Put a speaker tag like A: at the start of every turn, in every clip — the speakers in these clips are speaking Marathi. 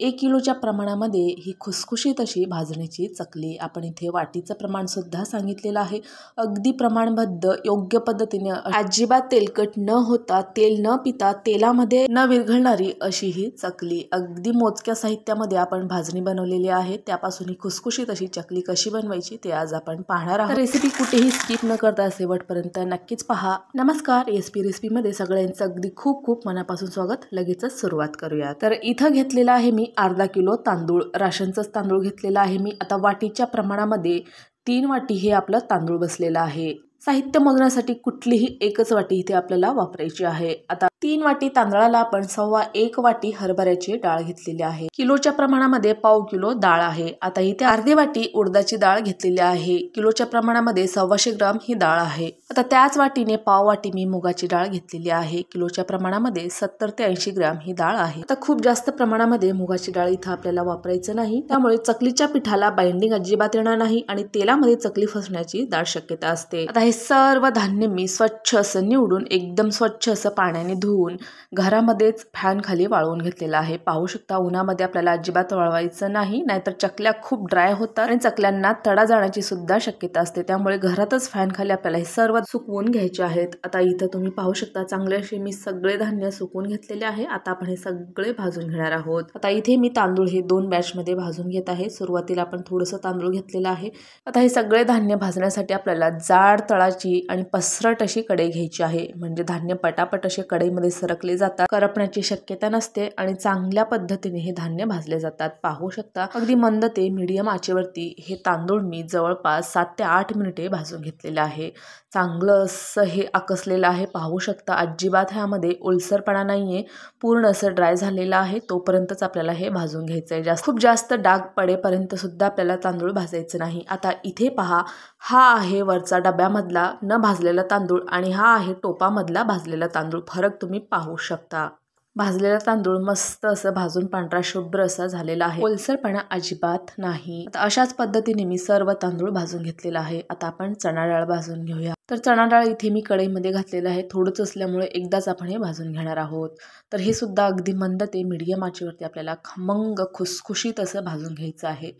A: 1 किलोच्या प्रमाणामध्ये ही खुसखुशीत अशी भाजणीची चकली आपण इथे वाटीचं प्रमाण सुद्धा सांगितलेलं आहे। अगदी प्रमाणबद्ध योग्य पद्धतीने अजिबात तेलकट न होता तेल न पिता तेलामध्ये न विरघळणारी अशी ही चकली अगदी मोजक्या साहित्यामध्ये आपण भाजणी बनवलेली आहे। त्यापासून ही खुसखुशीत अशी चकली कशी बनवायची ते आज आपण पाहणार आहोत। रेसिपी कुठेही स्किप न करता शेवटपर्यंत नक्कीच पहा। नमस्कार, एसपी रेसिपीमध्ये सगळ्यांचं अगदी खूप खूप मनापासून स्वागत। लगेचच सुरुवात करूया। तर इथं घेतलेला आहे मी अर्धा किलो तांदूळ, राशनचाच तांदूळ घेतलेला आहे मी। आता वाटीच्या प्रमाणामध्ये 3 वाटी हे आपलं तांदूळ बसलेलं आहे। साहित्य मोजण्यासाठी कुठलीही एकच वाटी इथे आपल्याला वापरायची आहे। आता 3 वाटी तांदळाला आपण 1.25 वाटी हरभऱ्याची डाळ घेतलेली आहे। किलोच्या प्रमाणामध्ये पाव किलो डाळ आहे। आता इथे अर्धी वाटी उडदाची डाळ घेतलेली आहे। किलोच्या प्रमाणामध्ये 125 ग्राम ही डाळ आहे। आता त्याच वाटीने पाव वाटी मी मुगाची डाळ घेतलेली आहे। किलोच्या प्रमाणामध्ये 70 ते 80 ग्राम ही डाळ आहे। आता खूप जास्त प्रमाणामध्ये मुगाची डाळ इथं आपल्याला वापरायचं नाही, त्यामुळे चकलीच्या पिठाला बाइंडिंग अजिबात येणार नाही आणि तेलामध्ये चकली फसण्याची दाट शक्यता असते। आता हे सर्व धान्य मी स्वच्छ असं निवडून एकदम स्वच्छ असं पाण्याने धुवून घरामध्येच फॅन खाली वाळवून घेतलेला आहे। पाहू शकता, उन्हामध्ये आपल्याला अजिबात वाळवायचं नाही, नाहीतर चकल्या खूप ड्राय होतात आणि चकल्यांना तडा जाण्याची सुद्धा शक्यता असते। त्यामुळे घरातच फॅन खाली आपल्याला हे सर्व सुकवून घ्यायचे आहेत। आता इथं तुम्ही पाहू शकता चांगले असे मी सगळे धान्य सुकवून घेतलेले आहे। आता आपण हे सगळे भाजून घेणार आहोत। आता इथे मी तांदूळ हे 2 बॅच मध्ये भाजून घेत आहे। सुरुवातीला आपण थोडंसं तांदूळ घेतलेलं आहे। आता हे सगळे धान्य भाजण्यासाठी आपल्याला जाड तळाची आणि पसरट अशी कढई घ्यायची आहे, म्हणजे धान्य पटापट असे कढईमध्ये सरकले जातात, करपण्याची शक्यता नसते आणि चांगल्या पद्धतीने हे धान्य भाजले जातात। पाहू शकता अगदी मंद ते मीडियम आचेवरती हे तांदूळ मी जवळपास 7 ते 8 मिनिटे भाजून घेतलेले आहे। चांगलं असं हे आकसलेलं आहे। पाहू शकता अजिबात ह्यामध्ये ओलसरपणा नाहीये, पूर्ण असं ड्राय झालेलं आहे। तोपर्यंतच आपल्याला हे भाजून घ्यायचंय। खूप जास्त डाग पडेपर्यंत सुद्धा आपल्याला तांदूळ भाजायचं नाही। आता इथे पहा, हा आहे वरचा डब्यामधला न भाजलेला तांदूळ आणि हा आहे टोपामधला भाजलेला तांदूळ। फरक तुम्ही पाहू शकता। भाजलेला तांदूळ मस्त असं भाजून पांढरा शुभ्र असा झालेला आहे, ओलसरपणा अजिबात नाही। आता अशाच पद्धतीने मी सर्व तांदूळ भाजून घेतलेला आहे। आता आपण चणा डाळ भाजून घेऊया। तर चणा डाळ इथे मी कढईमध्ये घातलेलं आहे, थोडंच असल्यामुळे एकदाच आपण हे भाजून घेणार आहोत। तर हे सुद्धा अगदी मंद ते मीडियम आचेवरती आपल्याला खमंग खुसखुशीत असं भाजून घ्यायचं आहे।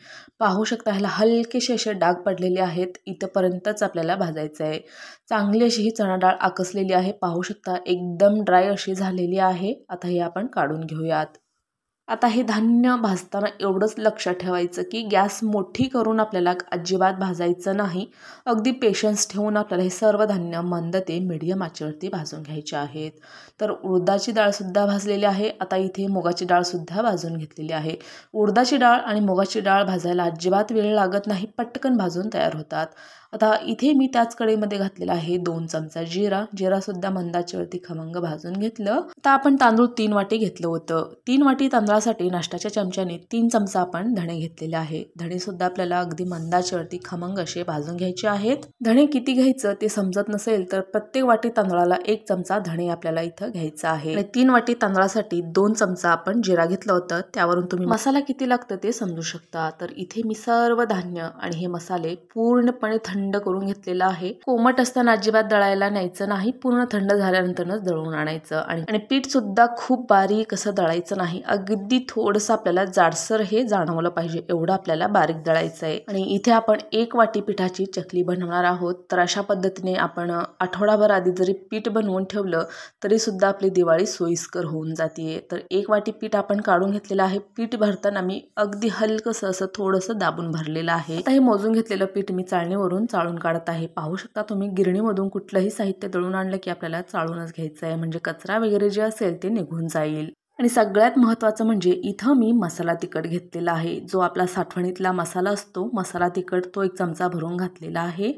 A: पाहू शकता ह्याला हलकेसे असे डाग पडलेले आहेत, इथपर्यंतच आपल्याला भाजायचं आहे। चांगली अशी ही चणा डाळ आकसलेली आहे। पाहू शकता एकदम ड्राय अशी झालेली आहे। आता हे आपण काढून घेऊयात। आता हे धान्य भाजताना एवढंच लक्षात ठेवायचं की गॅस मोठी करून आपल्याला अजिबात भाजायचं नाही, अगदी पेशन्स ठेवून आपल्याला हे सर्व धान्य मंद ते मीडियम आचेवरती भाजून घ्यायचे आहेत। तर उडदाची डाळ सुद्धा भाजलेली आहे। आता इथे मुगाची डाळ सुद्धा भाजून घेतलेली आहे। उडदाची डाळ आणि मुगाची डाळ भाजायला अजिबात वेळ लागत नाही, पटकन भाजून तयार होतात। आता इथे मी त्याच कढईमध्ये घातलेला आहे 2 चमचा जिरा सुद्धा मंद आचेवरती खमंग भाजून घेतलं। आता आपण तांदूळ 3 वाटी घेतलं होतं। 3 वाटी तांदळासाठी नाश्त्याच्या चमच्याने 3 चमचा आपण धणे घेतलेले आहे। धणे सुद्धा आपल्याला अगदी मंद आचेवरती खमंग असे भाजून घ्यायचे आहेत। धणे किती घ्यायचं ते समजत नसेल तर प्रत्येक वाटी तांदळाला 1 चमचा धणे आपल्याला इथं घ्यायचा आहे। आणि 3 वाटी तांदळासाठी 2 चमचा आपण जिरा घेतलं होतं, त्यावरून तुम्ही मसाला किती लागतं ते समजू शकता। तर इथे मी सर्व धान्य आणि हे मसाले पूर्णपणे थंड करून घेतलेला आहे। कोमट असताना अजिबात दळायला न्यायचं नाही, पूर्ण थंड झाल्यानंतरच दळून आणायचं। आणि पीठ सुद्धा खूप बारीक असं दळायचं नाही, अगदी थोडंसं आपल्याला जाडसर हे जाणवलं पाहिजे एवढं आपल्याला बारीक दळायचं आहे। आणि इथे आपण 1 वाटी पिठाची चकली बनवणार आहोत। तर अशा पद्धतीने आपण आठवडाभर आधी जरी पीठ बनवून ठेवलं तरी सुद्धा आपली दिवाळी सोयीस्कर होऊन जाते। तर 1 वाटी पीठ आपण काढून घेतलेलं आहे। पीठ भरताना मी अगदी हलकंसं असं थोडंसं दाबून भरलेलं आहे। आता हे मोजून घेतलेलं पीठ मी चाळणीवरून चाळून काढत आहे। पाहू शकता तुम्ही, गिरणीमधून कुठलंही साहित्य दळून आणलं की आपल्याला चाळूनच घ्यायचं आहे, म्हणजे कचरा वगैरे जे असेल ते निघून जाईल। आणि सगळ्यात महत्त्वाचं म्हणजे इथं मी मसाला तिखट घेतलेला आहे, जो आपला साठवणीतला मसाला असतो, मसाला तिखट तो 1 चमचा भरून घातलेला आहे।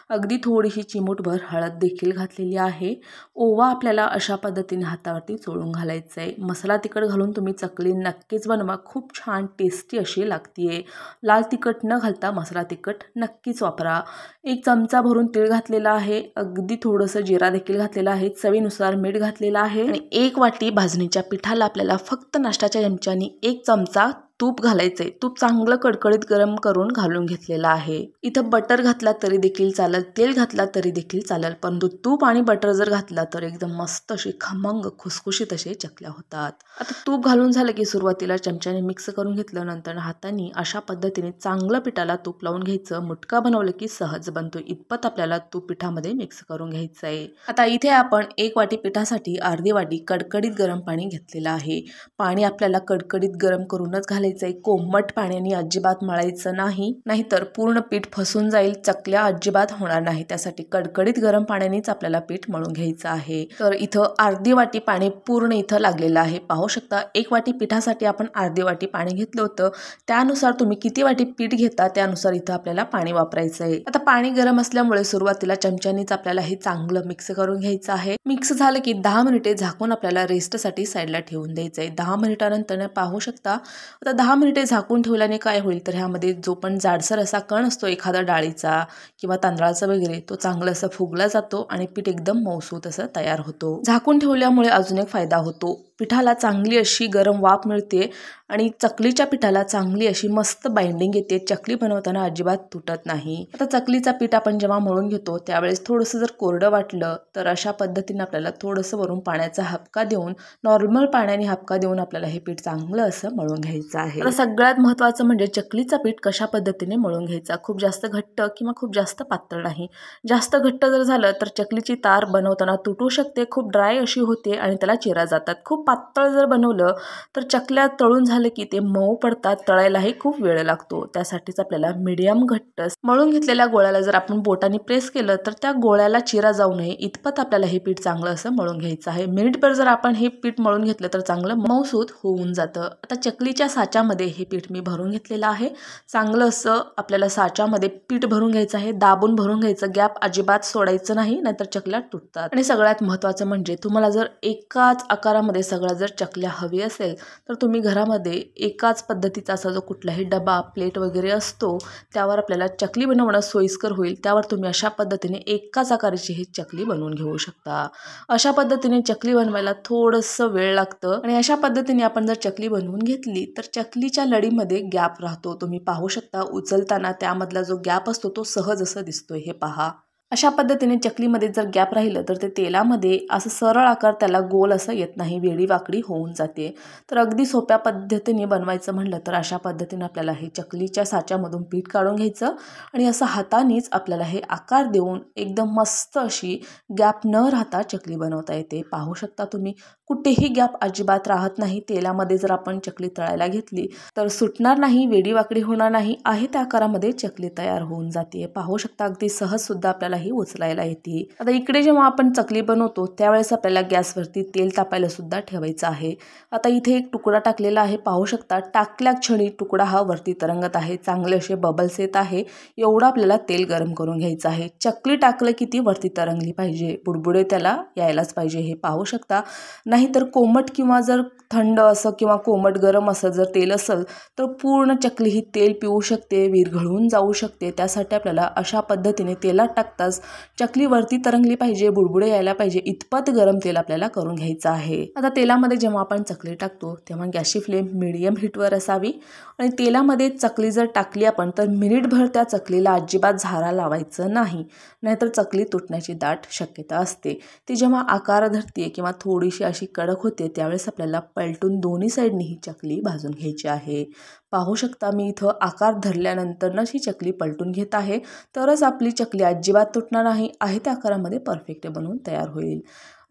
A: अगदी थोडीशी चिमूटभर हळद देखील घातलेली आहे। ओवा आपल्याला अशा पद्धतीने हातावरती चोळून घालायचं आहे। मसाला तिखट घालून तुम्ही चकली नक्कीच बनवा, खूप छान टेस्टी अशी लागते। लाल तिखट न घालता मसाला तिखट नक्कीच वापरा। 1 चमचा भरून तीळ घातलेला आहे, अगदी थोडंसं जिरा देखील घातलेला आहे, चवीनुसार मीठ घातलेलं आहे। आणि 1 वाटी भाजणीच्या पिठाला आपल्याला फक्त नाश्त्याच्या चमच्याने 1 चमचा तूप घालायचंय. तूप चांगलं कडकडीत गरम करून घालून घेतलेलं आहे. इथं बटर घातला तरी देखील चालेल, तेल घातला तरी देखील चालेल, परंतु तूप आणि बटर जर घातला तर एकदम मस्त अशी खमंग खुसखुशीत असे चकल्या होतात. आता तूप घालून झालं की सुरुवातीला चमच्याने मिक्स करून घेतलं, नंतर हाताने अशा पद्धतीने चांगलं पिठाला तूप लावून घ्यायचं. मुटका बनवलं की सहज बनतो इतपत आपल्याला तूप पिठामध्ये मिक्स करून घ्यायचं आहे. आता इथे आपण 1 वाटी पिठासाठी अर्धी वाटी कडकडीत गरम पाणी घेतलेलं आहे. पाणी आपल्याला कडकडीत गरम करूनच घालायचं आहे. कोमट पाण्याने अजिबात मळायचं नाही, नाहीतर पूर्ण पीठ फसून जाईल, चकल्या अजिबात होणार नाही. त्यासाठी कडकडीत गरम पाण्यानेच आपल्याला पीठ मळून घ्यायचं आहे. तर इथं अर्धी वाटी पाणी पूर्ण इथं लागलेलं आहे. पाहू शकता 1 वाटी पिठासाठी आपण अर्धी वाटी पाणी घेतलं होतं. त्यानुसार तुम्ही किती वाटी पीठ घेता त्यानुसार इथं आपल्याला पाणी वापरायचं आहे. आता पाणी गरम असल्यामुळे सुरुवातीला चमच्यानेच आपल्याला हे चांगलं मिक्स करून घ्यायचं आहे. मिक्स झालं की 10 मिनिटे झाकून आपल्याला रेस्टसाठी साईडला ठेवून द्यायचं आहे. 10 मिनिटानंतर पाहू शकता. आता 10 मिनिटे झाकून ठेवल्याने काय होईल तर ह्यामध्ये जो पण जाडसर असा कण असतो एखादा डाळीचा किंवा तांदळाचा वगैरे, तो चांगला असा फुगला जातो आणि पीठ एकदम मऊसूत असं तयार होतो. झाकून ठेवल्यामुळे अजून एक फायदा होतो, पिठाला चांगली अशी गरम वाफ मिळते आणि चकलीच्या पिठाला चांगली अशी मस्त बाइंडिंग येते. चकली बनवताना अजिबात तुटत नाही. आता चकलीचा पीठ आपण जेव्हा मळून घेतो त्यावेळेस थोडंसं जर कोरडं वाटलं तर अशा पद्धतीने आपल्याला थोडंसं वरून पाण्याचा हबका देऊन, नॉर्मल पाण्याने हबका देऊन आपल्याला हे पीठ चांगलं असं मळून घ्यायचं आहे. आता सगळ्यात महत्त्वाचं म्हणजे चकलीचा पीठ कशा पद्धतीने मळून घ्यायचा. खूप जास्त घट्ट किंवा खूप जास्त पातळ नाही. जास्त घट्ट जर झालं तर चकलीची तार बनवताना तुटू शकते, खूप ड्राय अशी होते आणि त्याला चिरा जातात. खूप पातळ जर बनवलं तर चकल्या तळून झाले की ते मऊ पडतात, तळायलाही खूप वेळ लागतो. त्यासाठीच आपल्याला मीडियम घट्ट मळून घेतलेल्या गोळ्याला जर आपण बोटाने प्रेस केलं तर त्या गोळ्याला चिरा जाऊ नये इतपत आपल्याला हे पीठ चांगलं असं मळून घ्यायचं आहे. मिनिटभर जर आपण हे पीठ मळून घेतलं तर चांगलं मऊसूत होऊन जातं. आता चकलीच्या साच्यामध्ये हे पीठ मी भरून घेतलेलं आहे. चांगलं असं आपल्याला साच्यामध्ये पीठ भरून घ्यायचं आहे. दाबून भरून घ्यायचं, गॅप अजिबात सोडायचं नाही, नाहीतर चकल्या तुटतात. आणि सगळ्यात महत्त्वाचं म्हणजे तुम्हाला जर एकाच आकारामध्ये सगळ्या जर चकल्या हवी असेल तर तुम्ही घरामध्ये एकाच पद्धतीचा असा जो कुठलाही डबा, प्लेट वगैरे असतो त्यावर आपल्याला चकली बनवणं सोयीस्कर होईल. त्यावर तुम्ही अशा पद्धतीने एकाच आकाराची ही चकली बनवून घेऊ शकता. अशा पद्धतीने चकली बनवायला थोडंसं वेळ लागतं आणि अशा पद्धतीने आपण जर चकली बनवून घेतली तर चकलीच्या लडीमध्ये गॅप राहतो. तुम्ही पाहू शकता उचलताना त्यामधला जो गॅप असतो तो सहज असं दिसतोय, हे पहा. अशा पद्धतीने चकलीमध्ये जर गॅप राहिलं तर ते तेलामध्ये असं सरळ आकार त्याला गोल असं येत नाही, वेडी वाकडी होऊन जाते. तर अगदी सोप्या पद्धतीने बनवायचं म्हणलं तर अशा पद्धतीने आपल्याला हे चकलीच्या साच्यामधून पीठ काढून घ्यायचं आणि असं हातानेच आपल्याला हे आकार देऊन एकदम मस्त अशी गॅप न राहता चकली बनवता येते. पाहू शकता तुम्ही, कुठेही गॅप अजिबात राहत नाही. तेलामध्ये जर आपण चकली तळायला घेतली तर सुटणार नाही, वेडी वाकडी होणार नाही, आहे त्या आकारामध्ये चकली तयार होऊन जाते. पाहू शकता अगदी सहज सुद्धा आपल्याला ही उचलायला येते. आता इकडे जेव्हा आपण चकली बनवतो त्यावेळेस आपल्याला गॅसवरती तेल तापायला सुद्धा ठेवायचं आहे. आता इथे एक तुकडा टाकलेला आहे. पाहू शकता टाकल्या क्षणी तुकडा हा वरती तरंगत आहे, चांगले असे बबल्स येत आहे. एवढं आपल्याला तेल गरम करून घ्यायचं आहे. चकली टाकलं की ती वरती तरंगली पाहिजे, बुडबुडे त्याला यायलाच पाहिजे, हे पाहू शकता. नाहीतर कोमट किंवा जर थंड असं किंवा कोमट गरम असं जर तेल असेल तर पूर्ण चकली ही तेल पिऊ शकते, विरघळून जाऊ शकते. त्यासाठी आपल्याला अशा पद्धतीने तेलात टाकताच चकली वरती तरंगली पाहिजे, बुडबुडे यायला पाहिजे इतपत गरम तेल आपल्याला करून घ्यायचं आहे. आता तेलामध्ये जेव्हा आपण चकली टाकतो तेव्हा गॅसची फ्लेम मीडियम हीटवर असावी आणि तेलामध्ये चकली जर टाकली आपण तर मिनिटभर त्या चकलीला अजिबात झारा लावायचं नाही, नाहीतर चकली तुटण्याची दाट शक्यता असते. ती जेव्हा आकार धरते किंवा थोडीशी अशी कडक होते त्यावेळेस आपल्याला पलटून दोन्ही साईडनी ही चकली भाजून घ्यायची आहे. पाहू शकता मी इथं आकार धरल्यानंतरच ही चकली पलटून घेत आहे, तरच आपली चकली अजिबात तुटणार नाही, आहे त्या आकारामध्ये परफेक्ट बनवून तयार होईल.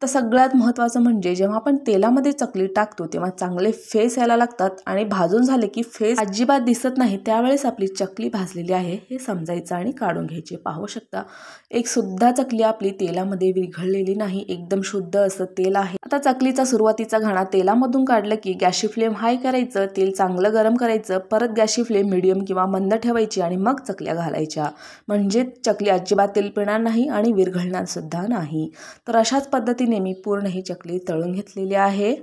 A: तर सगळ्यात महत्त्वाचं म्हणजे जेव्हा आपण तेलामध्ये चकली टाकतो तेव्हा चांगले फेस यायला लागतात आणि भाजून झाले की फेस अजिबात दिसत नाही, त्यावेळेस आपली चकली भाजलेली आहे हे समजायचं आणि काढून घ्यायची. पाहू शकता एक सुद्धा चकली आपली तेलामध्ये विरघळलेली नाही, एकदम शुद्ध असं तेल आहे. आता चकलीचा सुरुवातीचा घाणा तेलामधून काढलं की गॅसची फ्लेम हाय करायचं, तेल चांगलं गरम करायचं, परत गॅसची फ्लेम मीडियम किंवा मंद ठेवायची आणि मग चकल्या घालायच्या, म्हणजे चकली अजिबात तेल पिणार नाही आणि विरघळणार सुद्धा नाही. तर अशाच पद्धतीने मी पूर्ण ही चकली तळून घेतलेली आहे.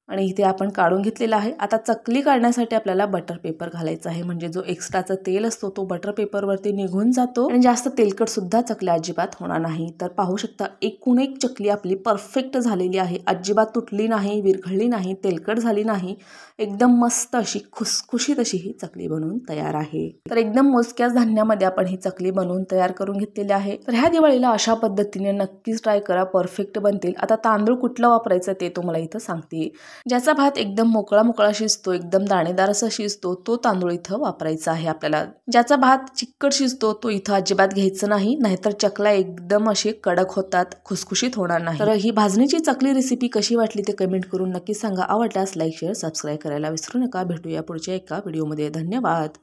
A: आणि इथे आपण काढून घेतलेला आहे. आता चकली काढण्यासाठी आपल्याला बटर पेपर घालायचा आहे, म्हणजे जो एक्स्ट्राचा तेल असतो तो बटर पेपरवरती निघून जातो आणि जास्त तेलकट सुद्धा चकली अजिबात होणार नाही. तर पाहू शकता एकूण एक चकली आपली परफेक्ट झालेली आहे. अजिबात तुटली नाही, विरघळली नाही, तेलकट झाली नाही. एकदम मस्त अशी खुसखुशीत अशी ही चकली बनवून तयार आहे. तर एकदम मोजक्याच धान्यामध्ये आपण ही चकली बनवून तयार करून घेतलेली आहे. तर ह्या दिवाळीला अशा पद्धतीने नक्कीच ट्राय करा, परफेक्ट बनतील. आता तांदूळ कुठला वापरायचं ते तुम्हाला इथं सांगते. ज्याचा भात एकदम मोकळा शिजतो, एकदम दाणेदार असा शिजतो, तो तांदूळ इथं वापरायचा आहे आपल्याला. ज्याचा भात चिकट शिजतो तो इथं अजिबात घ्यायचं नाही, नाहीतर चकल्या एकदम अशी कडक होतात, खुसखुशीत होणार नाही. तर ही भाजणीची चकली रेसिपी कशी वाटली ते कमेंट करून नक्की सांगा. आवडल्यास लाईक शेअर सबस्क्राईब करायला विसरू नका. भेटूया पुढच्या एका व्हिडिओमध्ये. धन्यवाद.